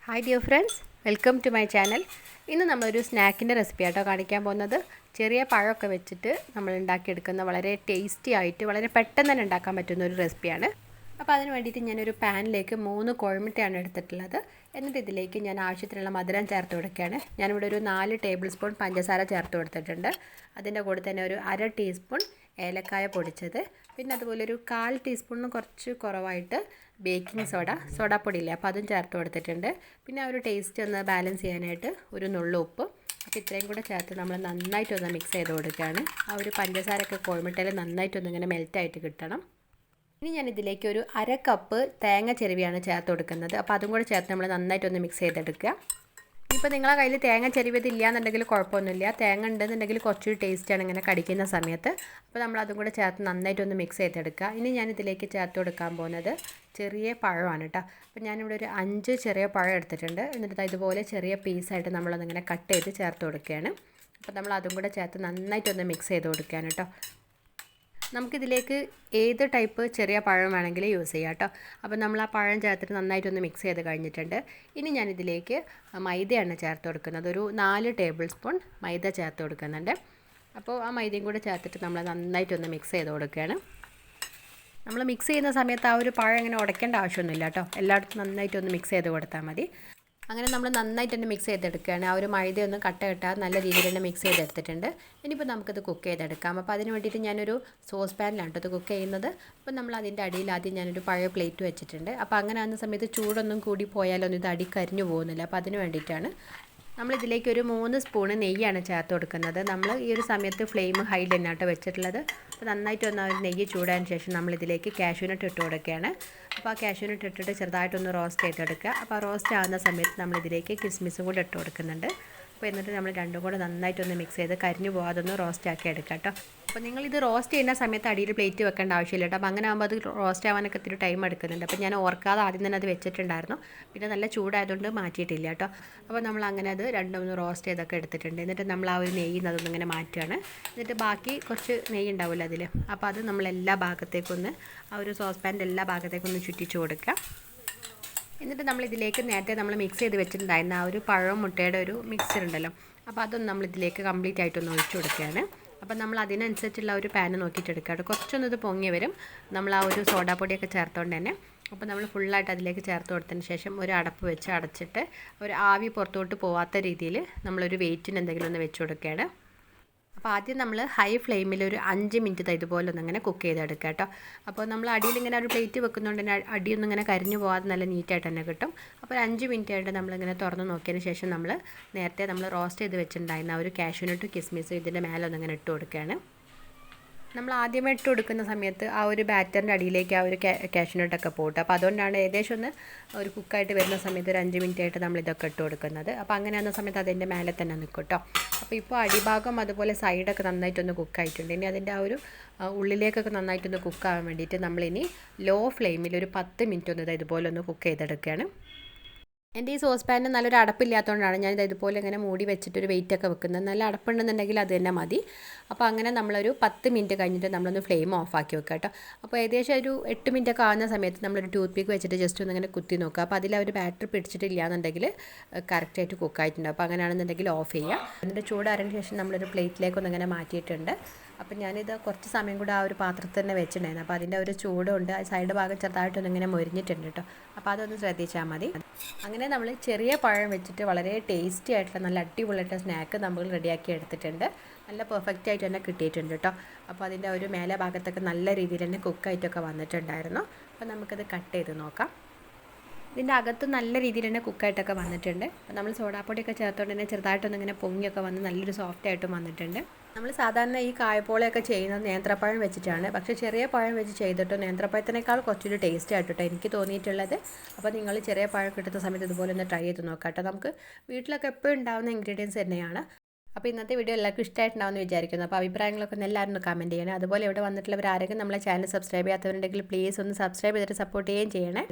Hi dear friends, welcome to my channel. ഇന്ന് നമ്മളൊരു സ്നാക്കിൻ്റെ recipe ആട്ടോ കാണിക്കാൻ പോകുന്നത്. ചെറിയ പഴമൊക്കെ വെച്ചിട്ട് നമ്മൾ ഉണ്ടാക്കിയെടുക്കുന്ന വളരെ ടേസ്റ്റി ആയിട്ട് വളരെ പെട്ടെന്ന് തന്നെ ഉണ്ടാക്കാൻ പറ്റുന്ന ഒരു റെസിപ്പിയാണ്. അപ്പോൾ അതിന് വേണ്ടിയിട്ട് ഞാനൊരു പാനിലേക്ക് 3 കോഴിമുട്ടയാണ് എടുത്തിട്ടുള്ളത്. എന്നിട്ട് ഇതിലേക്ക് ഞാൻ ആവശ്യത്തിനുള്ള മധുരം ചേർത്ത് കൊടുക്കുകയാണ്. ഞാനിവിടെ ഒരു 4 ടേബിൾ സ്പൂൺ പഞ്ചസാര ചേർത്ത് കൊടുത്തിട്ടുണ്ട്. അതിൻ്റെ കൂടെ തന്നെ ഒരു 1/2 ടീസ്പൂൺ ഏലക്കായ പൊടിച്ചത്, പിന്നെ അതുപോലെ ഒരു 1/4 ടീസ്പൂണിന് കുറച്ച് കുറവായിട്ട് ബേക്കിംഗ് സോഡാപ്പൊടിയില്ലേ, അപ്പോൾ അതും ചേർത്ത് കൊടുത്തിട്ടുണ്ട്. പിന്നെ ആ ഒരു ടേസ്റ്റ് ഒന്ന് ബാലൻസ് ചെയ്യാനായിട്ട് ഒരു നുള്ളു ഉപ്പ്. അപ്പോൾ ഇത്രയും കൂടെ ചേർത്ത് നമ്മൾ നന്നായിട്ടൊന്ന് മിക്സ് ചെയ്ത് കൊടുക്കുകയാണ്. ആ ഒരു പഞ്ചസാരയൊക്കെ കോഴിമുട്ടയിൽ നന്നായിട്ടൊന്ന് ഇങ്ങനെ മെൽറ്റായിട്ട് കിട്ടണം. ഇനി ഞാൻ ഇതിലേക്ക് ഒരു 1/2 കപ്പ് തേങ്ങ ചിരവിയാണ് ചേർത്ത് കൊടുക്കുന്നത്. അപ്പോൾ അതും കൂടെ ചേർത്ത് നമ്മൾ നന്നായിട്ടൊന്ന് മിക്സ് ചെയ്തെടുക്കുക. ഇപ്പോൾ നിങ്ങളുടെ കയ്യിൽ തേങ്ങ ചിരവിയതില്ല എന്നുണ്ടെങ്കിൽ കുഴപ്പമൊന്നുമില്ല. തേങ്ങ ഉണ്ടെന്നുണ്ടെങ്കിൽ കുറച്ചൊരു ടേസ്റ്റാണ് ഇങ്ങനെ കടിക്കുന്ന സമയത്ത്. അപ്പോൾ നമ്മൾ അതും കൂടെ ചേർത്ത് നന്നായിട്ടൊന്ന് മിക്സ് ചെയ്തെടുക്കുക. ഇനി ഞാൻ ഇതിലേക്ക് ചേർത്ത് കൊടുക്കാൻ പോകുന്നത് ചെറിയ പഴമാണ് കേട്ടോ. അപ്പോൾ ഞാനിവിടെ ഒരു 5 ചെറിയ പഴം എടുത്തിട്ടുണ്ട്. എന്നിട്ട് ഇതുപോലെ ചെറിയ പീസായിട്ട് നമ്മളൊന്നിങ്ങനെ കട്ട് ചെയ്ത് ചേർത്ത് കൊടുക്കുകയാണ്. അപ്പോൾ നമ്മൾ അതും കൂടെ ചേർത്ത് നന്നായിട്ടൊന്ന് മിക്സ് ചെയ്ത് കൊടുക്കുകയാണ് കേട്ടോ. നമുക്കിതിലേക്ക് ഏത് ടൈപ്പ് ചെറിയ പഴം വേണമെങ്കിലും യൂസ് ചെയ്യാം കേട്ടോ. അപ്പോൾ നമ്മൾ ആ പഴം ചേർത്തിട്ട് നന്നായിട്ടൊന്ന് മിക്സ് ചെയ്ത് കഴിഞ്ഞിട്ടുണ്ട്. ഇനി ഞാനിതിലേക്ക് മൈദയാണ് ചേർത്ത് കൊടുക്കുന്നത്. ഒരു 4 ടേബിൾ സ്പൂൺ മൈദ ചേർത്ത് കൊടുക്കുന്നുണ്ട്. അപ്പോൾ ആ മൈദയും കൂടെ ചേർത്തിട്ട് നമ്മൾ നന്നായിട്ടൊന്ന് മിക്സ് ചെയ്ത് കൊടുക്കുകയാണ്. നമ്മൾ മിക്സ് ചെയ്യുന്ന സമയത്ത് ആ ഒരു പഴം ഇങ്ങനെ ഉടയ്ക്കേണ്ട ആവശ്യമൊന്നുമില്ല കേട്ടോ. എല്ലായിടത്തും നന്നായിട്ടൊന്ന് മിക്സ് ചെയ്ത് കൊടുത്താൽ മതി. അങ്ങനെ നമ്മൾ നന്നായിട്ട് തന്നെ മിക്സ് ചെയ്തെടുക്കുകയാണ്. ആ ഒരു മൈദയൊന്നും കട്ട കെട്ടാതെ നല്ല രീതിയിൽ തന്നെ മിക്സ് ചെയ്തെടുത്തിട്ടുണ്ട്. ഇനിയിപ്പോൾ നമുക്കിത് കുക്ക് ചെയ്തെടുക്കാം. അപ്പോൾ അതിന് വേണ്ടിയിട്ട് ഞാനൊരു സോസ് പാനിലാണ് ഇത് കുക്ക് ചെയ്യുന്നത്. അപ്പോൾ നമ്മൾ അതിൻ്റെ അടിയിൽ ആദ്യം ഞാനൊരു പഴയ പ്ലേറ്റ് വെച്ചിട്ടുണ്ട്. അപ്പോൾ അങ്ങനെ ആകുന്ന സമയത്ത് ചൂടൊന്നും കൂടി പോയാലൊന്നും ഇത് അടി കരിഞ്ഞു പോകുന്നില്ല. അപ്പോൾ അതിന് വേണ്ടിയിട്ടാണ് നമ്മളിതിലേക്ക് ഒരു 3 സ്പൂണ് നെയ്യാണ് ചേർത്ത് കൊടുക്കുന്നത്. നമ്മൾ ഈ ഒരു സമയത്ത് ഫ്ലെയിം ഹൈയിൽ തന്നെയാട്ടോ വെച്ചിട്ടുള്ളത്. അപ്പോൾ നന്നായിട്ടൊന്ന് നെയ്യ് ചൂടായതിന് ശേഷം നമ്മളിതിലേക്ക് കാഷ്യൂനട്ട് ഇട്ട് കൊടുക്കുകയാണ്. അപ്പോൾ ആ കാഷ്യൂനട്ട് ഇട്ടിട്ട് ചെറുതായിട്ടൊന്ന് റോസ്റ്റ് ചെയ്തെടുക്കുക. അപ്പോൾ ആ റോസ്റ്റ് ആകുന്ന സമയത്ത് നമ്മളിതിലേക്ക് കിസ്മിസും കൂടെ ഇട്ട് കൊടുക്കുന്നുണ്ട്. അപ്പോൾ എന്നിട്ട് നമ്മൾ രണ്ടും കൂടെ നന്നായിട്ടൊന്ന് മിക്സ് ചെയ്ത് കരിഞ്ഞു പോകാതൊന്ന് റോസ്റ്റ് ആക്കി എടുക്കാം കേട്ടോ. അപ്പോൾ നിങ്ങളിത് റോസ്റ്റ് ചെയ്യുന്ന സമയത്ത് അടിയിൽ പ്ലേറ്റ് വെക്കേണ്ട ആവശ്യമില്ല കേട്ടോ. അപ്പോൾ അങ്ങനെ ആകുമ്പോൾ അത് റോസ്റ്റ് ആവാനൊക്കെ ഇത്തിരി ടൈം എടുക്കുന്നുണ്ട്. അപ്പോൾ ഞാൻ ഓർക്കാതെ ആദ്യം തന്നെ അത് വെച്ചിട്ടുണ്ടായിരുന്നു. പിന്നെ നല്ല ചൂടായതുകൊണ്ട് മാറ്റിയിട്ടില്ല കേട്ടോ. അപ്പോൾ നമ്മൾ അങ്ങനെ അത് രണ്ടും റോസ്റ്റ് ചെയ്തൊക്കെ എടുത്തിട്ടുണ്ട്. എന്നിട്ട് നമ്മൾ ആ ഒരു നെയ്യിൽ നിന്ന് അതൊന്നിങ്ങനെ മാറ്റുകയാണ്. എന്നിട്ട് ബാക്കി കുറച്ച് നെയ്യ് ഉണ്ടാവില്ല അതിൽ. അപ്പോൾ അത് നമ്മൾ എല്ലാ ഭാഗത്തേക്കൊന്ന് ആ ഒരു സോസ് പാൻ്റെ എല്ലാ ഭാഗത്തേക്കൊന്ന് ചുറ്റിച്ച് കൊടുക്കുക. എന്നിട്ട് നമ്മളിതിലേക്ക് നേരത്തെ നമ്മൾ മിക്സ് ചെയ്ത് വെച്ചിട്ടുണ്ടായിരുന്ന ആ ഒരു പഴവും മുട്ടയുടെ ഒരു മിക്സ്ചർ ഉണ്ടല്ലോ, അപ്പോൾ അതൊന്നും നമ്മളിതിലേക്ക് കംപ്ലീറ്റ് ആയിട്ടൊന്ന് ഒഴിച്ചു കൊടുക്കുകയാണ്. അപ്പോൾ നമ്മൾ അതിനനുസരിച്ചുള്ള ഒരു പാന് നോക്കിയിട്ടെടുക്കുക. കുറച്ചൊന്നും ഇത് പൊങ്ങി വരും നമ്മൾ ആ ഒരു സോഡാപ്പൊടിയൊക്കെ ചേർത്തുകൊണ്ട് തന്നെ. അപ്പോൾ നമ്മൾ ഫുള്ളായിട്ട് അതിലേക്ക് ചേർത്ത് കൊടുത്തതിന് ശേഷം ഒരു അടപ്പ് വെച്ച് അടച്ചിട്ട് ഒരു ആവി പുറത്തോട്ട് പോവാത്ത രീതിയിൽ നമ്മളൊരു വെയിറ്റിന് എന്തെങ്കിലും ഒന്ന് വെച്ച് കൊടുക്കുകയാണ്. അപ്പോൾ ആദ്യം നമ്മൾ ഹൈ ഫ്ലെയിമിൽ ഒരു 5 മിനിറ്റ് ഇതുപോലെ ഒന്നിങ്ങനെ കുക്ക് ചെയ്തെടുക്കുക കേട്ടോ. അപ്പോൾ നമ്മൾ അടിയിൽ ഇങ്ങനെ ഒരു പ്ലേറ്റ് വെക്കുന്നതുകൊണ്ട് തന്നെ അടിയൊന്നും ഇങ്ങനെ കരിഞ്ഞു പോകാതെ നല്ല നീറ്റായിട്ട് തന്നെ കിട്ടും. അപ്പോൾ ഒരു 5 മിനിറ്റ് ആയിട്ട് നമ്മളിങ്ങനെ തുറന്ന് നോക്കിയതിന് ശേഷം നേരത്തെ നമ്മൾ റോസ്റ്റ് ചെയ്ത് വെച്ചിട്ടുണ്ടായിരുന്ന ആ ഒരു കാഷ്യൂനട്ടും കിസ്മിസും ഇതിൻ്റെ മേലെ ഒന്നിങ്ങനെ ഇട്ട് കൊടുക്കുകയാണ്. നമ്മൾ ആദ്യമേ ഇട്ട് കൊടുക്കുന്ന സമയത്ത് ആ ഒരു ബാറ്ററിൻ്റെ അടിയിലേക്ക് ആ ഒരു കാഷ്യൂനട്ടൊക്കെ പോട്ടെ. അപ്പോൾ അതുകൊണ്ടാണ് ഏകദേശം ഒരു കുക്കായിട്ട് വരുന്ന സമയത്ത് ഒരു 5 മിനിറ്റ് ആയിട്ട് നമ്മൾ ഇതൊക്കെ ഇട്ട് കൊടുക്കുന്നത്. അപ്പോൾ അങ്ങനെ ആകുന്ന സമയത്ത് അതിൻ്റെ മേലെ തന്നെ നിൽക്കും കേട്ടോ. അപ്പോൾ ഇപ്പോൾ അടിഭാഗം അതുപോലെ സൈഡൊക്കെ നന്നായിട്ടൊന്ന് കുക്കായിട്ടുണ്ട്. ഇനി അതിൻ്റെ ആ ഒരു ഉള്ളിലേക്കൊക്കെ നന്നായിട്ടൊന്ന് കുക്കാകാൻ വേണ്ടിയിട്ട് നമ്മളിനി ലോ ഫ്ലെയിമിൽ ഒരു 10 മിനിറ്റ് ഒന്ന് ഇതുപോലെ ഒന്ന് കുക്ക് ചെയ്തെടുക്കുകയാണ്. എൻ്റെ ഈ സോസ് പാനിന് നല്ലൊരു അടപ്പില്ലാത്തതുകൊണ്ടാണ് ഞാനിത് ഇതുപോലെ ഇങ്ങനെ മൂടി വെച്ചിട്ടൊരു വെയിറ്റൊക്കെ വെക്കുന്നത്. നല്ല അടപ്പുണ്ടെന്നുണ്ടെങ്കിൽ അത് തന്നെ മതി. അപ്പോൾ അങ്ങനെ നമ്മളൊരു 10 മിനിറ്റ് കഴിഞ്ഞിട്ട് നമ്മളൊന്ന് ഫ്ലെയിം ഓഫാക്കി വെക്കുക കേട്ടോ. അപ്പോൾ ഏകദേശം ഒരു 8 മിനിറ്റൊക്കെ ആകുന്ന സമയത്ത് നമ്മളൊരു ടൂത്ത് പിക്ക് വെച്ചിട്ട് ജസ്റ്റ് ഒന്നിങ്ങനെ കുത്തി നോക്കുക. അപ്പോൾ അതിൽ ഒരു ബാറ്ററി പിടിച്ചിട്ടില്ല എന്നുണ്ടെങ്കിൽ കറക്റ്റായിട്ട് കുക്കായിട്ടുണ്ട്. അപ്പോൾ അങ്ങനെയാണെന്നുണ്ടെങ്കിൽ ഓഫ് ചെയ്യുക. അതിൻ്റെ ചൂടാറിന് ശേഷം നമ്മളൊരു പ്ലേറ്റിലേക്ക് ഒന്നിങ്ങനെ മാറ്റിയിട്ടുണ്ട്. അപ്പം ഞാനിത് കുറച്ച് സമയം കൂടെ ആ ഒരു പാത്രത്തിൽ തന്നെ വെച്ചിട്ടുണ്ടായിരുന്നു. അപ്പോൾ അതിൻ്റെ ഒരു ചൂടുണ്ട് സൈഡ് ഭാഗം ചെറുതായിട്ടൊന്നിങ്ങനെ മൊരിഞ്ഞിട്ടുണ്ട് കേട്ടോ. അപ്പോൾ അതൊന്ന് ശ്രദ്ധിച്ചാൽ മതി. അങ്ങനെ നമ്മൾ ചെറിയ പഴം വെച്ചിട്ട് വളരെ ടേസ്റ്റി ആയിട്ടുള്ള നല്ല അടിപൊളിയായിട്ട് സ്നാക്ക് നമ്മൾ റെഡിയാക്കി എടുത്തിട്ടുണ്ട്. നല്ല പെർഫെക്റ്റ് ആയിട്ട് തന്നെ കിട്ടിയിട്ടുണ്ട് കേട്ടോ. അപ്പോൾ അതിൻ്റെ ഒരു മേലെ ഭാഗത്തൊക്കെ നല്ല രീതിയിൽ തന്നെ കുക്കായിട്ടൊക്കെ വന്നിട്ടുണ്ടായിരുന്നു. അപ്പോൾ നമുക്കത് കട്ട് ചെയ്ത് നോക്കാം. ഇതിൻ്റെ അകത്ത് നല്ല രീതിയിൽ തന്നെ കുക്കായിട്ടൊക്കെ വന്നിട്ടുണ്ട്. അപ്പോൾ നമ്മൾ സോഡാപ്പൊടിയൊക്കെ ചേർത്തുകൊണ്ട് തന്നെ ചെറുതായിട്ടൊന്നിങ്ങനെ പൊങ്ങിയൊക്കെ വന്ന് നല്ലൊരു സോഫ്റ്റ് ആയിട്ടും വന്നിട്ടുണ്ട്. നമ്മൾ സാധാരണ ഈ കായപ്പോളയൊക്കെ ചെയ്യുന്നത് നേന്ത്രപ്പഴം വെച്ചിട്ടാണ്. പക്ഷേ ചെറിയ പഴം വെച്ച് ചെയ്തിട്ടോ നേന്ത്രപ്പഴത്തിനേക്കാൾ കുറച്ചൊരു ടേസ്റ്റ് ആയിട്ടോ എനിക്ക് തോന്നിയിട്ടുള്ളത്. അപ്പോൾ നിങ്ങൾ ചെറിയ പഴം കിട്ടുന്ന സമയത്ത് ഇതുപോലെ ഒന്ന് ട്രൈ ചെയ്ത് നോക്കാം കേട്ടോ. നമുക്ക് വീട്ടിലൊക്കെ എപ്പോഴും ഉണ്ടാകുന്ന ഇൻഗ്രീഡിയൻസ് തന്നെയാണ്. അപ്പോൾ ഇന്നത്തെ വീഡിയോ എല്ലാവർക്കും ഇഷ്ടമായിട്ടുണ്ടാവുമെന്ന് വിചാരിക്കുന്നു. അപ്പോൾ അഭിപ്രായങ്ങളൊക്കെ ഒന്ന് എല്ലാവരും ഒന്ന് കമൻറ്റ് ചെയ്യണം. അതുപോലെ ഇവിടെ വന്നിട്ടുള്ളവർ ആരെങ്കിലും നമ്മളെ ചാനൽ സബ്സ്ക്രൈബ് ചെയ്യാത്തവരുണ്ടെങ്കിൽ പ്ലീസ് ഒന്ന് സബ്സ്ക്രൈബ് ചെയ്തിട്ട് സപ്പോർട്ട് ചെയ്യുകയും ചെയ്യണേ.